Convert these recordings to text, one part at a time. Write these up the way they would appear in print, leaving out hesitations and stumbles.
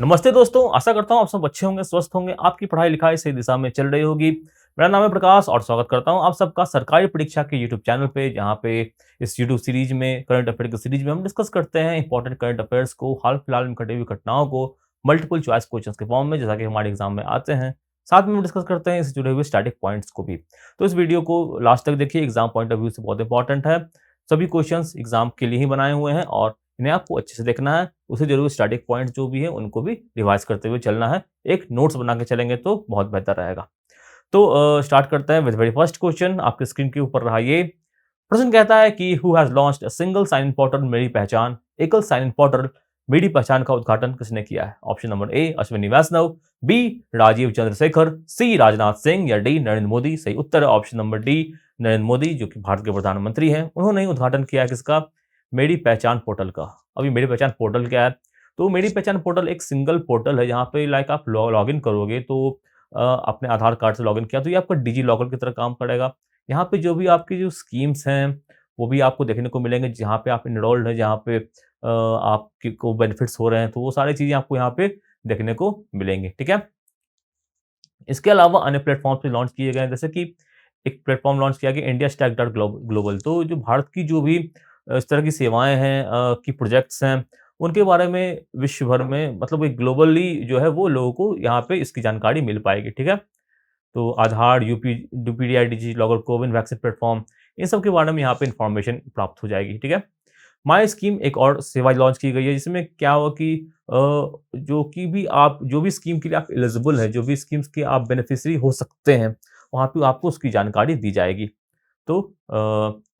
नमस्ते दोस्तों, आशा करता हूँ आप सब अच्छे होंगे, स्वस्थ होंगे, आपकी पढ़ाई-लिखाई सही दिशा में चल रही होगी। मेरा नाम है प्रकाश और स्वागत करता हूँ आप सबका सरकारी परीक्षा के यूट्यूब चैनल पे, जहाँ पे इस यूट्यूब सीरीज़ में करंट अफेयर की सीरीज़ में हम डिस्कस करते हैं इंपॉर्टेंट करंट अफेयर्स को, हाल-फिलहाल में घटी हुई घटनाओं को, मल्टीपल चॉइस क्वेश्चन्स के फॉर्म में, जैसा कि हमारे एग्ज़ाम में आते हैं। साथ में हम डिस्कस करते हैं इससे जुड़े हुए स्टैटिक पॉइंट्स को भी। तो इस वीडियो को लास्ट तक देखिए, एग्ज़ाम पॉइंट ऑफ व्यू से बहुत इंपॉर्टेंट है। सभी क्वेश्चन्स एग्ज़ाम के लिए ही बनाए हुए हैं और इन्हें आपको अच्छे से देखना है। उसे ज़रूर स्टैटिक पॉइंट्स जो भी है उनको भी रिवाइज़ करते हुए चलना है। एक नोट्स बना के चलेंगे तो बहुत बेहतर रहेगा। तो स्टार्ट करते हैं विद वेरी फर्स्ट क्वेश्चन। आपकी स्क्रीन के ऊपर रहा ये प्रश्न कहता है कि who has launched a single sign in portal Meri Pehchaan. एकल साइन इन पोर्टल मेरी पहचान का उद्घाटन किसने किया है? Option number A Ashwini Vaishnaw, B Rajeev Chandrasekhar, C Rajnath Singh या डी नरेंद्र मोदी। सही उत्तर है option number D Narendra Modi, जो कि भारत के प्रधानमंत्री हैं। उन्होंने ही उद्घाटन किया है किसका? मेरी पहचान पोर्टल का। अभी मेरी पहचान पोर्टल क्या है? तो मेरी पहचान पोर्टल एक सिंगल पोर्टल है जहाँ पे लाइक आप लॉगिन करोगे तो अपने आधार कार्ड से लॉगिन किया तो ये आपका डिजी लॉकर की तरह काम करेगा। यहाँ पे जो भी आपकी जो स्कीम्स हैं, वो भी आपको देखने को मिलेंगे, जहाँ पे आप एनरोल्ड हैं, जहाँ पे आपके को बेनिफिट्स हो रहे हैं, तो वो सारी चीज़ें आपको यहाँ पे देखने को मिलेंगी, ठीक है? इसके अलावा अन्य प्लेटफ़ॉर्म्स भी लॉन्च किए गए हैं, जैसे कि एक प्लेटफ़ॉर्म लॉन्च किया गया इंडिया स्टैक डॉट ग्लोबल। तो जो भारत की जो भी इस तरह की सेवाएँ हैं की प्रोजेक्ट्स हैं, उनके बारे में विश्व भर में मतलब एक ग्लोबली जो है वो लोगों को यहाँ पे इसकी जानकारी मिल पाएगी, ठीक है? तो आधार, यूपीडीआई, डिजिलॉकर, कोविन वैक्सीन प्लेटफ़ॉर्म, इन सब के बारे में यहाँ पे इन्फॉर्मेशन प्राप्त हो जाएगी, ठीक है? माई स्कीम एक और सेवा लॉन्च की गई है, जिसमें क्या हुआ कि जो भी स्कीम के लिए आप एलिजिबल हैं, जो भी स्कीम्स के आप बेनिफिशियरी हो सकते हैं, वहाँ पे आपको उसकी जानकारी दी जाएगी। तो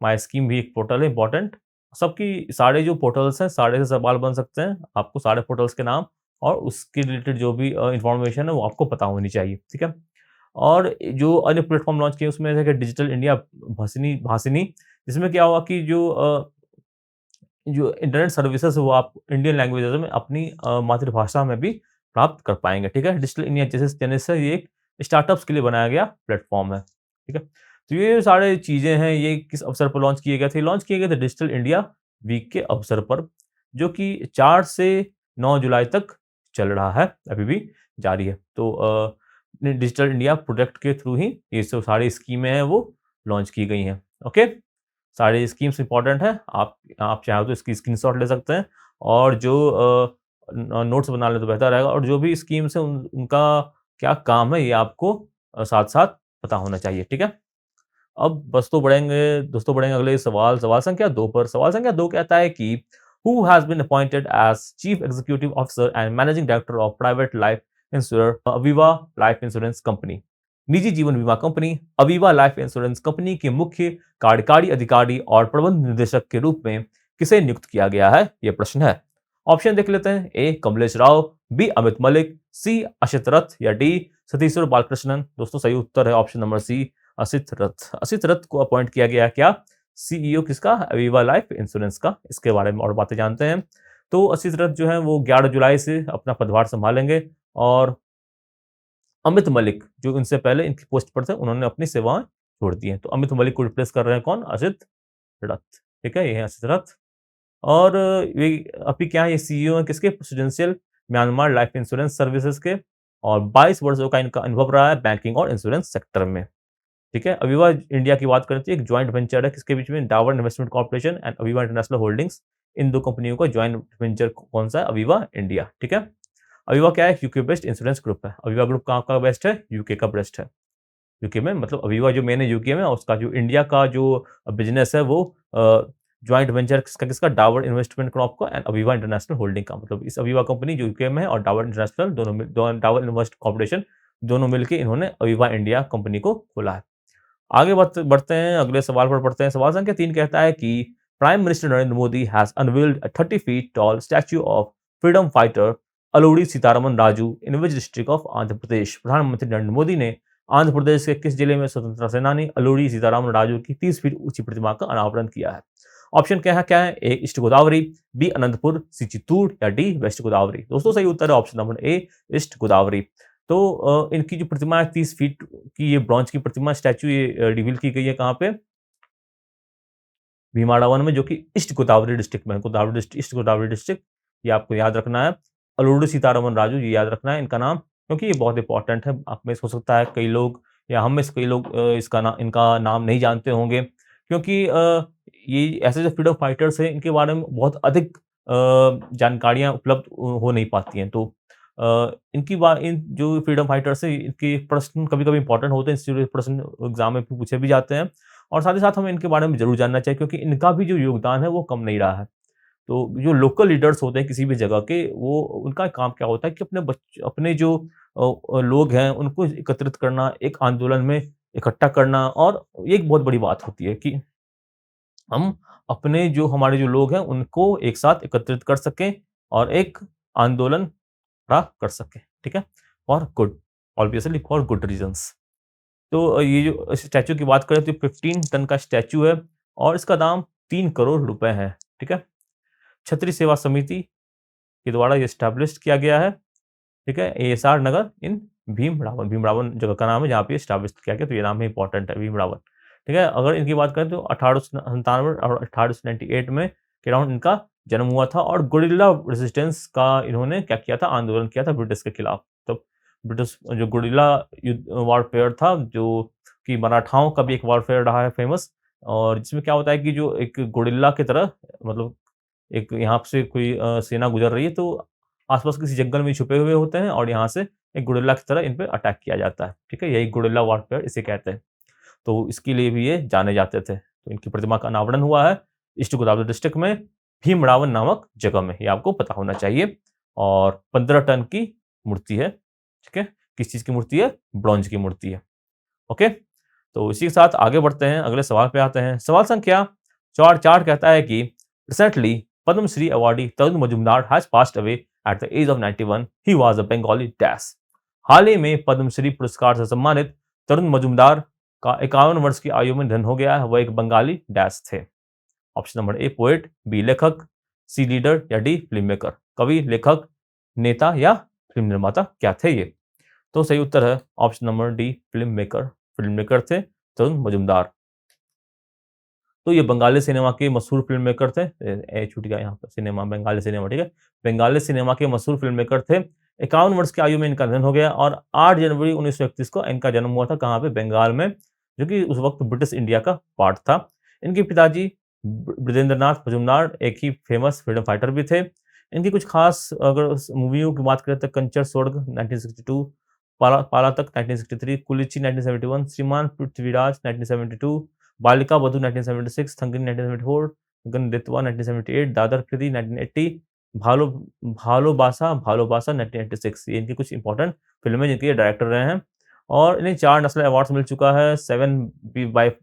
माई स्कीम भी एक पोर्टल है इम्पोर्टेंट। सबकी सारे जो पोर्टल्स हैं, सारे से सवाल बन सकते हैं। आपको सारे पोर्टल्स के नाम और उसके रिलेटेड जो भी इन्फॉर्मेशन है, वो आपको पता होनी चाहिए, ठीक है? और जो अन्य प्लेटफ़ॉर्म लॉन्च किए, उसमें जैसे कि डिजिटल इंडिया भासिनी भासिनी, जिसमें क्या हुआ कि जो इंटरनेट सर्विसेज़ वो आप इंडियन लैंग्वेजेज़ में अपनी मातृभाषा में भी प्राप्त कर पाएँगे, ठीक है? डिजिटल इंडिया जैसे ये एक स्टार्टअप्स के लिए बनाया गया प्लेटफ़ॉर्म है, ठीक है? तो ये सारी चीज़ें हैं, ये किस अवसर पर लॉन्च किए गए थे? लॉन्च किए गए थे डिजिटल इंडिया वीक के अवसर पर, जो कि 4 से 9 जुलाई तक चल रहा है, अभी भी जारी है। तो डिजिटल इंडिया प्रोजेक्ट के थ्रू ही ये सब सारी स्कीमें हैं, वो लॉन्च की गई हैं, ओके? सारी स्कीम्स इम्पोर्टेंट हैं। आप चाहो तो इसकी स्क्रीनशॉट ले सकते हैं और जो नोट्स बना लें तो बेहतर रहेगा और जो भी स्कीम्स हैं उनका क्या काम है, ये आपको साथ-साथ पता होना चाहिए, ठीक है? अब दोस्तों बढ़ेंगे अगले सवाल, सवाल संख्या 2 पर। सवाल संख्या 2 कहता है कि who has been appointed as chief executive officer and managing director of private life insure Aviva life insurance company. निजी जीवन बीमा company Aviva life insurance company के मुख्य कार्यकारी अधिकारी और प्रबंध निदेशक के रूप में किसे नियुक्त किया गया है? ये प्रश्न है। ऑप्शन देख लेते हैं। ए कमलेश राव, बी अमित मलिक, सी अशित रथ या डी सतीश्वर बालकृष्णन। दोस्तों सही उत्तर है ऑप्शन नंबर सी असित रथ। असित रथ को अपॉइंट किया गया क्या? सीईओ किसका? अविवा लाइफ इंश्योरेंस का। इसके बारे में और बातें जानते हैं। तो असित रथ जो है वो 11 जुलाई से अपना पदभार संभालेंगे और अमित मलिक जो इनसे पहले इनकी पोस्ट पर थे, उन्होंने अपनी सेवाएँ छोड़ दी हैं। तो अमित मलिक को रिप्लेस कर रहे हैं कौन? असित रथ, ठीक है? ये है असित रथ और ये अभी क्या है, ये सीईओ हैं किसके? Presidential Myanmar life insurance services के और 22 वर्षों का इनका अनुभव रहा है बैंकिंग और इंश्योरेंस सेक्टर में। ठीक है, अविवा इंडिया की बात करें तो एक जॉइंट वेंचर है किसके बीच में? Dabur investment corporation and Aviva international holdings. इन दो कंपनियों का जॉइंट वेंचर कौन सा है? अविवा इंडिया, ठीक है? अविवा क्या है? यूके बेस्ड इंश्योरेंस ग्रुप है। अविवा ग्रुप कहाँ का बेस्ड है? यूके का बेस्ड है। यूके में मतलब अविवा जो मेन है यूके में और उसका जो इंडिया का जो बिज़नेस है वो जॉइंट वेंचर किसका किसका? डाबर इन्वेस्टमेंट कॉर्प का एंड अविवा इंटरनेशनल होल्डिंग का। मतलब इस अविवा कंपनी जो यूके में है और Dabur international Dabur invest corporation दोनों मिलके इन्होंने अविवा इंडिया कंपनी को खोला है। आगे बढ़ते हैं, अगले सवाल पर पढ़ते हैं। सवाल संख्या 3 कहता है कि prime minister Narendra Modi has unveiled a 30 feet tall statue of freedom fighter Alluri Sitarama Raju in which district of Andhra Pradesh. प्रधानमंत्री नरेंद्र मोदी ने आंध्र प्रदेश के किस जिले में स्वतंत्रता सेनानी अलूरी सीतारामन राजू की 30 फीट ऊंची प्रतिमा का अनावरण किया है? ऑप्शन क्या है? ए ईस्ट गोदावरी, बी अनंतपुर, सी चित्तूर या डी वेस्ट गोदावरी। दोस्तों सही उत्तर है ऑप्शन नंबर ए ईस्ट गोदावरी। तो इनकी जो प्रतिमा है 30 फीट की, ये ब्रॉन्ज की प्रतिमा स्टैच्यू ये रिवील की गई है कहाँ पे? भीमाड़ा वन में, जो कि ईस्ट गोदावरी डिस्ट्रिक्ट में है। ईस्ट गोदावरी डिस्ट्रिक्ट, ये आपको याद रखना है। अल्लूरी सीतारमण राजू, ये याद रखना है इनका नाम, क्योंकि ये बहुत इंपॉर्टेंट है। आप में से हो सकता है कई लोग या हम में से कई लोग इनका नाम नहीं जानते होंगे, क्योंकि ये ऐसे जो फ्रीडम फाइटर्स हैं, इनके बारे में बहुत अधिक जानकारियाँ उपलब्ध हो नहीं पाती हैं। तो इन जो फ्रीडम फाइटर्स हैं, इनके प्रश्न कभी-कभी इंपॉर्टेंट होते हैं, इसलिए प्रश्न एग्ज़ाम में पूछे भी जाते हैं और साथ ही साथ हमें इनके बारे में ज़रूर जानना चाहिए, क्योंकि इनका भी जो योगदान है, वो कम नहीं रहा है। तो जो लोकल लीडर्स होते हैं किसी भी जगह के, वो उनका काम क्या होता है कि अपने जो लोग हैं, उनको एकत्रित करना, एक आंदोलन में इकट्ठा करना, और ये एक बहुत बड़ी बात होती है कि हम अपने जो हमारे जो लोग हैं, उनको एक साथ एकत्रित कर सकें और एक आंदोलन खड़ा कर सकें, ठीक है? For good, obviously for good reasons. तो ये जो स्टैच्यू की बात करें तो 15 टन का स्टैच्यू है और इसका दाम 3 करोड़ रुपए है, ठीक है? क्षत्रिय सेवा समिति के द्वारा ये एस्टैब्लिश्ड किया गया है, ठीक है? एएसआर नगर इन भीमरावन, भीमरावन जगह का नाम है जहाँ पे एस्टैब्लिश्ड किया गया, तो ये नाम भी इम्पोर्टेंट है, भीमरावन, ठीक है? अगर इनकी बात करें तो 1897 और 1898 में के अराउंड इनका जन्म हुआ था और गुरिल्ला रेजिस्टेंस का इन्होंने क्या किया था, आंदोलन किया था ब्रिटिश के खिलाफ। तो ब्रिटिश जो गुरिल्ला युद्ध वॉरफेयर था, जो कि मराठाओं का भी एक वॉरफेयर रहा है फेमस, और जिसमें क्या होता है कि जो एक गुरिल्ला की तरह, मतलब एक यहाँ से कोई सेना गुज़र रही है, तो आस-पास किसी जंगल में छुपे हुए होते हैं और यहाँ से एक गुरिल्ला की तरह इन पे अटैक किया जाता है, ठीक है? यही गुरिल्ला वॉरफेयर इसे कहते हैं। तो इसके लिए भी ये जाने जाते थे। तो इनकी प्रतिमा का अनावरण हुआ है ईस्ट गोदावरी डिस्ट्रिक्ट में भीमरावन नामक जगह में, ये आपको पता होना चाहिए। और 15 टन की मूर्ति है, ठीक है? किस चीज़ की मूर्ति है? ब्रॉन्ज की मूर्ति है। ओके? तो इसी के साथ आगे बढ़ते हैं, अगले सवाल पे आते हैं। सवाल संख्या 4 कहता है कि recently Padmashri awardee Tarun Majumdar has passed away at the age of 91। He was a Bengali dash. हाल ही में पद्मश्री पुरस्कार से सम्मानित तरुण मजूमदार का 51 वर्ष की आयु में निधन हो गया है। वह एक बंगाली डैश थे। Option number A poet, B लेखक, सी लीडर या डी फिल्म मेकर। कवि, लेखक, नेता या फिल्म निर्माता क्या थे ये? तो सही उत्तर है option number D film maker. Film maker थे तरुण मजूमदार। तो ये बंगाली सिनेमा के मशहूर फ़िल्म मेकर थे। छूट गया यहाँ पे सिनेमा, बंगाली सिनेमा, ठीक है? बंगाली सिनेमा के मशहूर फ़िल्म मेकर थे। 51 वर्ष की आयु में इनका निधन हो गया और 8 जनवरी 1931 को इनका जन्म हुआ था, कहाँ पे? बंगाल में, जो कि उस वक़्त ब्रिटिश इंडिया का पार्ट था। इनके पिताजी बृजेंद्रनाथ मजूमदार एक ही फेमस फ्रीडम फाइटर भी थे। इनकी कुछ खास अगर स मूवियों की बात करें तो कंचर स्वर्ग 1962, पालातक 1963, कुलिची 1971, श्रीमान पृथ्वीराज 1972, बालिका वधू 1976, थंगनी 1974, गणदेतवा 1978, दादर कृति 1980, भालो भालोबासा भालोबासा 1986। ये इनकी कुछ इंपॉर्टेंट फ़िल्में जिनके ये डायरेक्टर रहे हैं और इन्हें 4 नेशनल अवार्ड्स मिल चुका है, 7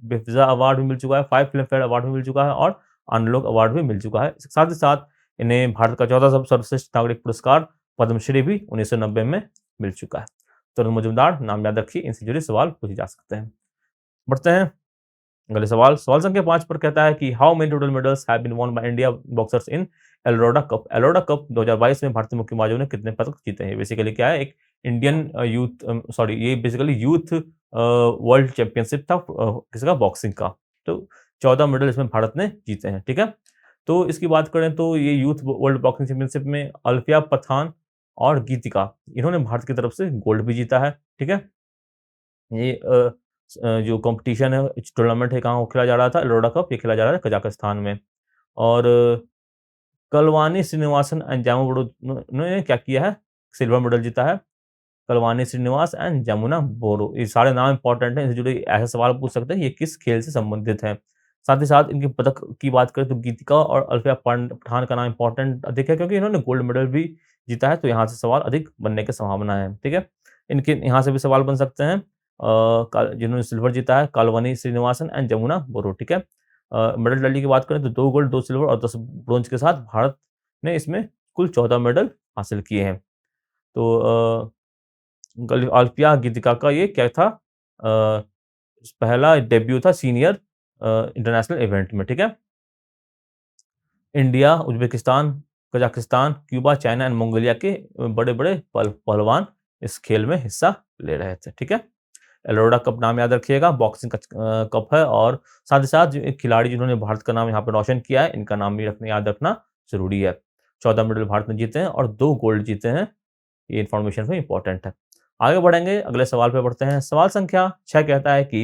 बिफ्जा अवार्ड भी मिल चुका है, 5 फ़िल्म फेयर अवार्ड भी मिल चुका है और आनलोक अवार्ड भी मिल चुका है। साथ ही साथ इन्हें भारत का 14 सर्वश्रेष्ठ नागरिक पुरस्कार पद्मश्री भी 1990 में मिल चुका है। तरुण मजूमदार नाम याद रखिए, इनसे जुड़े सवाल पूछे जा सकते हैं। बढ़ते हैं अगले सवाल। सवाल संख्या 5 पर कहता है कि how many total medals have been won by India boxers in Elorda cup. Elorda cup 2022 में भारतीय मुक्केबाजों ने कितने पदक जीते हैं? बेसिकली क्या है, एक इंडियन ये बेसिकली यूथ वर्ल्ड चैंपियनशिप था, किसका? बॉक्सिंग का। तो 14 मेडल इसमें भारत ने जीते हैं, ठीक है? तो इसकी बात करें तो ये यूथ वर्ल्ड बॉक्सिंग चैंपियनशिप में अल्फिया पठान और गीतिका, इन्होंने भारत की तरफ से गोल्ड भी जीता है, ठीक है? ये जो कॉम्पिटिशन है, टूर्नामेंट है, कहाँ खेला जा रहा था? एल्डोरा कप, ये खेला जा रहा है कजाकिस्तान में। और कलवानी श्रीनिवासन एंड जामुन ने क्या किया है? सिल्वर मेडल जीता है। कलवानी श्रीनिवास एंड जमुना बोरो, ये सारे नाम इंपॉर्टेंट हैं, इनसे जुड़े ऐसे सवाल पूछ सकते हैं, ये किस खेल से संबंधित हैं? साथ ही साथ इनके पदक की बात करें तो गीतिका और अल्फिया पठान का नाम इंपॉर्टेंट अधिक है, क्योंकि इन्होंने गोल्ड मेडल भी जीता है, तो यहाँ से सवाल अधिक बनने की संभावना है, ठीक है? इनके यहाँ से भी सवाल बन सकते हैं। जिन्होंने सिल्वर जीता है, कालवनी श्रीनिवासन एंड जमुना बोरो, ठीक है? मेडल टैली की बात करें तो 2 गोल्ड, 2 सिल्वर और 10 ब्रोंज के साथ भारत ने इसमें कुल 14 मेडल हासिल किए हैं। तो अल्फिया गीतिका का ये क्या था? पहला डेब्यू था सीनियर इंटरनेशनल इवेंट में, ठीक है? India, Uzbekistan, Kazakhstan, Cuba, China and Mongolia के बड़े-बड़े पहलवान इस खेल में हिस्सा ले रहे थे, ठीक है? एल्डोरा कप नाम याद रखिएगा, बॉक्सिंग का कप है और साथ ही साथ जो एक खिलाड़ी जिन्होंने भारत का नाम यहाँ पे रोशन किया है, इनका नाम भी याद रखना ज़रूरी है। 14 मेडल भारत ने जीते हैं और 2 गोल्ड जीते हैं। ये इन्फॉर्मेशन में इंपॉर्टेंट है। आगे बढ़ेंगे, अगले सवाल पे बढ़ते हैं। सवाल संख्या 6 कहता है कि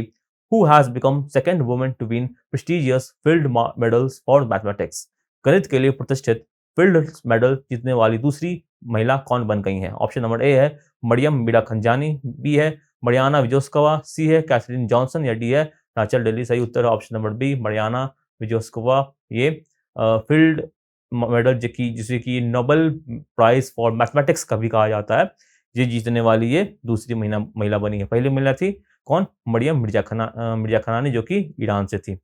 who has become second woman to win prestigious field medals for mathematics? गणित के लिए प्रतिष्ठित फील्ड मेडल जीतने वाली दूसरी महिला कौन बन गई हैं? ऑप्शन नंबर ए है मरियम मिराखंजानी, बी है मरियाना विजोस्कवा, सी है कैथरीन जॉनसन या डी है राचल डेली। सही उत्तर है ऑप्शन नंबर बी मरियाना विजोस्कवा। ये फील्ड मेडल जिसे कि नोबेल प्राइज फॉर मैथमेटिक्स का भी कहा जाता है, ये जीतने वाली ये दूसरी महिला बनी है। पहली महिला थी कौन? मरियम मिर्जा खनानी, जो कि ईरान से थी।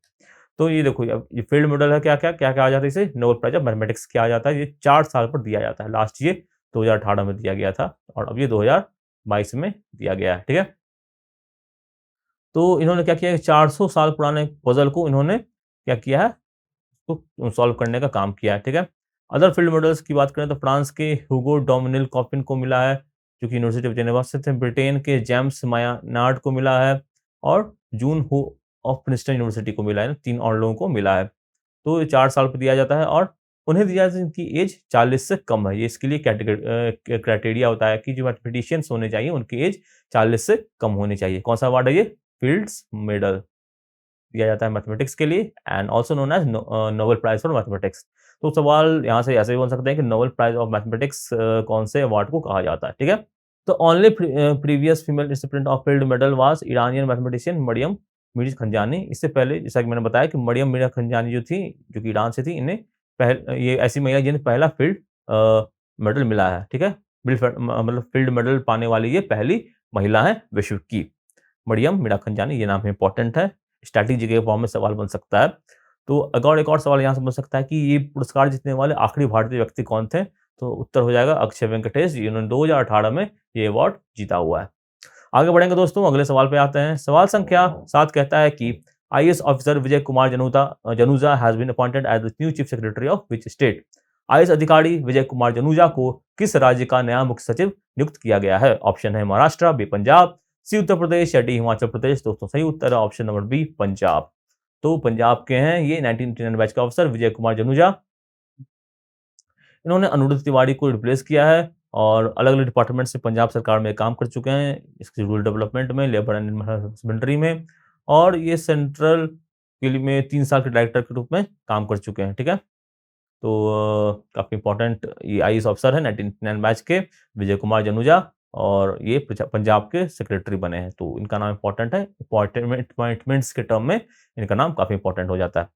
तो ये देखो, अब ये फील्ड मेडल है, क्या कहा जाता है इसे? नोबेल प्राइज ऑफ मैथमेटिक्स कहा जाता है। ये 4 साल पर दिया जाता है। लास्ट ये 2018 में दिया गया था और अब ये 2022 में दिया गया है। ठीक है? तो इन्होंने क्या किया है, 400 साल पुराने पज़ल को इन्होंने क्या किया है, उसको सॉल्व करने का काम किया है। ठीक है? अदर फील्ड मेडल्स की बात करें तो फ्रांस के हुगो डोमिनिल कॉपिन को मिला है, जो कि यूनिवर्सिटी ऑफ जेनेवा से थे। ब्रिटेन के जेम्स मायनार्ड को मिला है और जून हो ऑफ प्रिंसटन यूनिवर्सिटी को मिला है। 3 और लोगों को मिला है। तो ये 4 साल पे दिया जाता है और उन्हें दिया जाता है जिनकी एज 40 से कम है। ये इसके लिए क्राइटेरिया होता है कि जो मैथमेटिशियंस होने चाहिए उनकी एज 40 से कम होनी चाहिए। कौन सा अवार्ड है ये? फील्ड्स मेडल दिया जाता है मैथमेटिक्स के लिए and also known as Nobel prize for mathematics. तो सवाल यहाँ से ऐसे भी बन सकते हैं कि नोबेल प्राइज ऑफ मैथमेटिक्स कौन से अवार्ड को कहा जाता है? ठीक है? तो only previous female recipient of field medal was Iranian mathematician Maryam Mirzakhani. इससे पहले जैसा कि मैंने बताया कि मरियम मिर्जा खंजानी जो थी, जो कि ईरान से थी, इन्हें ये ऐसी महिला जिन्हें पहला फील्ड मेडल मिला है। ठीक है? मतलब फील्ड मेडल पाने वाली ये पहली महिला है विश्व की। मरियम मिर्जा खंजानी, ये नाम इम्पोर्टेंट है। स्टैटिक जीके के फॉर्म में सवाल बन सकता है। तो अगर एक और सवाल यहाँ से बन सकता है कि ये पुरस्कार जीतने वाले आखिरी भारतीय व्यक्ति कौन थे? तो उत्तर हो जाएगा अक्षय वेंकटेश, जिन्होंने 2018 में ये अवार्ड जीता हुआ है। आगे बढ़ेंगे दोस्तों, अगले सवाल पे आते हैं। सवाल संख्या 7 कहता है कि IAS officer Vijay Kumar Janjua has been appointed as the new chief secretary of which state? IAS अधिकारी विजय कुमार जनुजा को किस राज्य का नया मुख्य सचिव नियुक्त किया गया है? ऑप्शन है महाराष्ट्र, बी पंजाब, सी उत्तर प्रदेश या डी हिमाचल प्रदेश। दोस्तों सही उत्तर है ऑप्शन नंबर बी पंजाब। तो पंजाब के हैं ये 1989 बैच का अफसर विजय कुमार जनुजा। इन्होंने अनुरुद्ध तिवारी को रिप्लेस किया है और अलग-अलग डिपार्टमेंट से पंजाब सरकार में काम कर चुके हैं। इसके रूरल डेवलपमेंट में, लेबर एंड हस्बेंड्री में, और ये सेंट्रल के लिए में 3 साल के डायरेक्टर के रूप में काम कर चुके हैं। ठीक है? तो काफ़ी इंपॉर्टेंट ये आईएएस अफसर है 1989 बैच के विजय कुमार जनुजा और ये पंजाब के सेक्रेटरी बने हैं। तो इनका नाम इंपॉर्टेंट है। अपॉइंटमेंट्स के टर्म में इनका नाम काफ़ी इंपॉर्टेंट हो जाता है।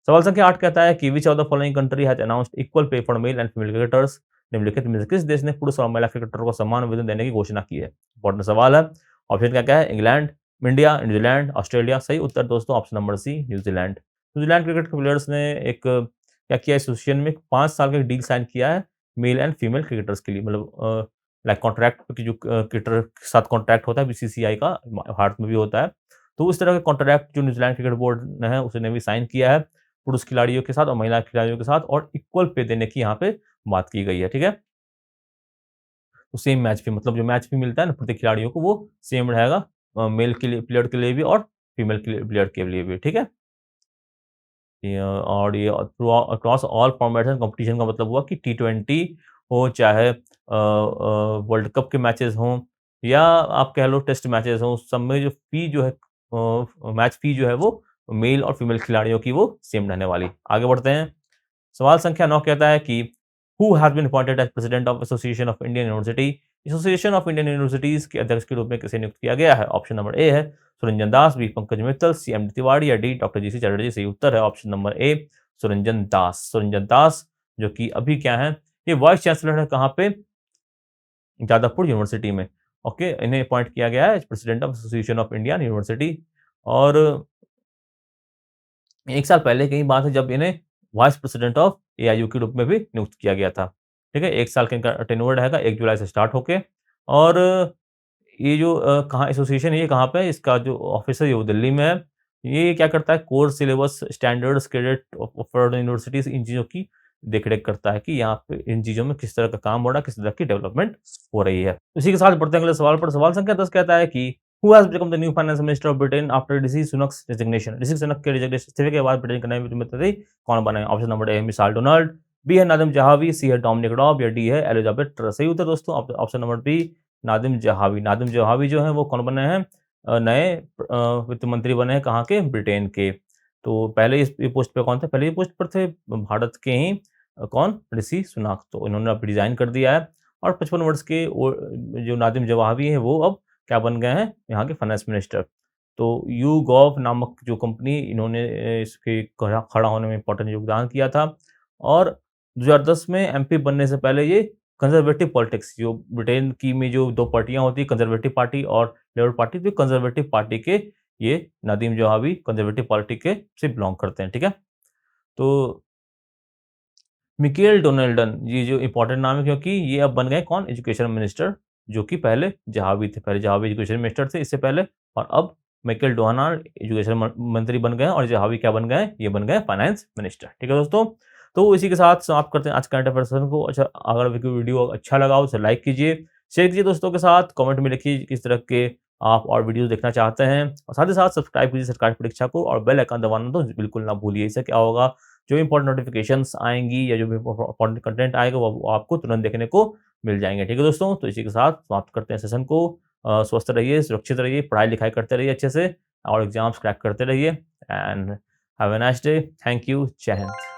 सवाल संख्या 8 कहता है कि which of the following country has announced equal pay for male and female cricketers? निम्नलिखित में से किस देश ने पुरुष और महिला क्रिकेटरों को समान वेतन देने की घोषणा की है? इंपॉर्टेंट सवाल है। ऑप्शन क्या-क्या है? England, India, New Zealand, Australia. सही उत्तर दोस्तों option number C New Zealand. New Zealand cricket के प्लेयर्स ने एक क्या किया, एसोसिएशन में 5 साल का डील साइन किया है मेल एंड फीमेल क्रिकेटर्स के लिए। मतलब लाइक कॉन्ट्रैक्ट की जो क्रिकेटर के साथ कॉन्ट्रैक्ट होता है बीसीसीआई का, भारत में भी होता है। तो उस तरह का कॉन्ट्रैक्ट जो न्यूजीलैंड क्रिकेट बोर्ड ने है उसने भी साइन किया है पुरुष खिलाड़ियों के साथ और महिला खिलाड़ियों के साथ, और इक्वल पे देने की यहाँ पे बात की गई है। ठीक है? तो सेम मैच फी, मतलब जो मैच फी मिलता है ना प्रत्येक खिलाड़ियों को, वो सेम रहेगा मेल के लिए प्लेयर के लिए भी और फीमेल के लिए प्लेयर के लिए भी। ठीक है? और ये across all formats and competition का मतलब हुआ कि टी20 हो, चाहे वर्ल्ड कप के मैचेस हों, या आप कह लो टेस्ट मैचेस हों, सब में जो फी जो है मैच फी जो है वो मेल और फीमेल खिलाड़ियों की वो सेम रहने वाली। आगे बढ़ते हैं। सवाल संख्या 9 कहता है कि who has been appointed as president of association of Indian university? Association of Indian universities के अध्यक्ष के रूप में किसे नियुक्त किया गया है? ऑप्शन नंबर ए है Suranjan Das, B Pankaj Mittal, C M D Tiwari या D doctor G C Chatterjee. सही उत्तर है option number A Suranjan Das. Suranjan Das जो कि अभी क्या है, ये वाइस चांसलर है कहाँ पे? जादवपुर यूनिवर्सिटी में। ओके, इन्हें अपॉइंट किया गया है president of association of Indian university. और 1 साल पहले की बात है जब इन्हें वाइस प्रेसिडेंट ऑफ एआईयू के रूप में भी नियुक्त किया गया था। ठीक है? 1 साल का इनका टेन्योर रहेगा 1 जुलाई से स्टार्ट होके। और ये जो कहाँ एसोसिएशन है, ये कहाँ पे है? इसका जो ऑफिस है ये वो दिल्ली में है। ये क्या करता है? Core syllabus, standards, credit for universities, इन चीज़ों की देख-रेख करता है कि यहाँ पे इन चीज़ों में किस तरह का काम हो रहा है, किस तरह की डेवलपमेंट हो रही है। इसी के साथ बढ़ते हैं अगले सवाल पर। सवाल संख्या 10 कहता है कि who has become the new finance minister of Britain after Rishi Sunak's resignation? Rishi Sunak के रेजिग्नेशन इस्तीफे के बाद ब्रिटेन का नया वित्त मंत्री कौन बना है? ऑप्शन नंबर ए मिसाल डोनाल्ड, बी है नादिम जहावी, सी है डोमिनिक रॉब या डी है एलिजाबेथ ट्रस। सही उत्तर दोस्तों option number B Nadhim Zahawi. Nadhim Zahawi जो है वो कौन बने हैं? नए वित्त मंत्री बने हैं कहाँ के? ब्रिटेन के। तो पहले ये पोस्ट पे कौन थे? पहले ये पोस्ट पर थे भारत के ही कौन? ऋषि सुनक। तो इन्होंने अब रिज़ाइन कर दिया है और 55 वर्ष के जो नादिम जवाहिरी हैं वो अब क्या बन गए हैं? यहाँ के फाइनेंस मिनिस्टर। तो यूगॉव नामक जो कंपनी इन्होंने इसके खड़ा होने में इम्पोर्टेंट योगदान किया था और 2010 में एमपी बनने से पहले ये कंज़र्वेटिव पॉलिटिक्स जो ब्रिटेन की में जो 2 पार्टियाँ होती हैं कंज़र्वेटिव पार्टी और लेबर पार्टी, तो कंज़र्वेटिव पार्टी के ये नदीम जवाहिरी कंज़र्वेटिव पार्टी के से बिलॉन्ग करते हैं, ठीक है? तो मिकेल डोनाल्डन ये जो इम्पोर्टेंट नाम है क्योंकि ये अब बन गए कौन? एजुकेशन मिनिस्टर जो कि पहले जहावी थे। पहले जहावी एजुकेशन मिनिस्टर थे इससे पहले और अब मिकेल डोनाल्ड एजुकेशन मंत्री बन गए और जहावी क्या बन गए? ये बन गए फाइनेंस मिनिस्टर। ठीक है दोस्तों? तो इसी के साथ समाप्त करते हैं आज करंट अफेयर सेशन को। अच्छा अगर वीडियो अच्छा लगा हो तो लाइक कीजिए, शेयर कीजिए दोस्तों के साथ, कमेंट में लिखिए किस तरह के आप और वीडियो देखना चाहते हैं और साथ ही साथ सब्सक्राइब कीजिए सरकारी परीक्षा को और बेल आइकन दबाना तो बिल्कुल ना भूलिए। इससे क्या होगा जो भी इम्पोर्टेंट नोटिफ़िकेशंस आएँगी या जो भी इम्पोर्टेंट कंटेंट आएगा वो आपको तुरंत देखने को मिल जाएँगे। ठीक है दोस्तों? तो इसी के साथ समाप्त करते हैं सेशन को। स्वस्थ रहिए, सुरक्षित रहिए, पढ़ाई-लिखाई करते रहिए अच्छे से और एग्ज़ाम्स क्रैक करते रहिए and have a nice day. Thank you. जय हिंद।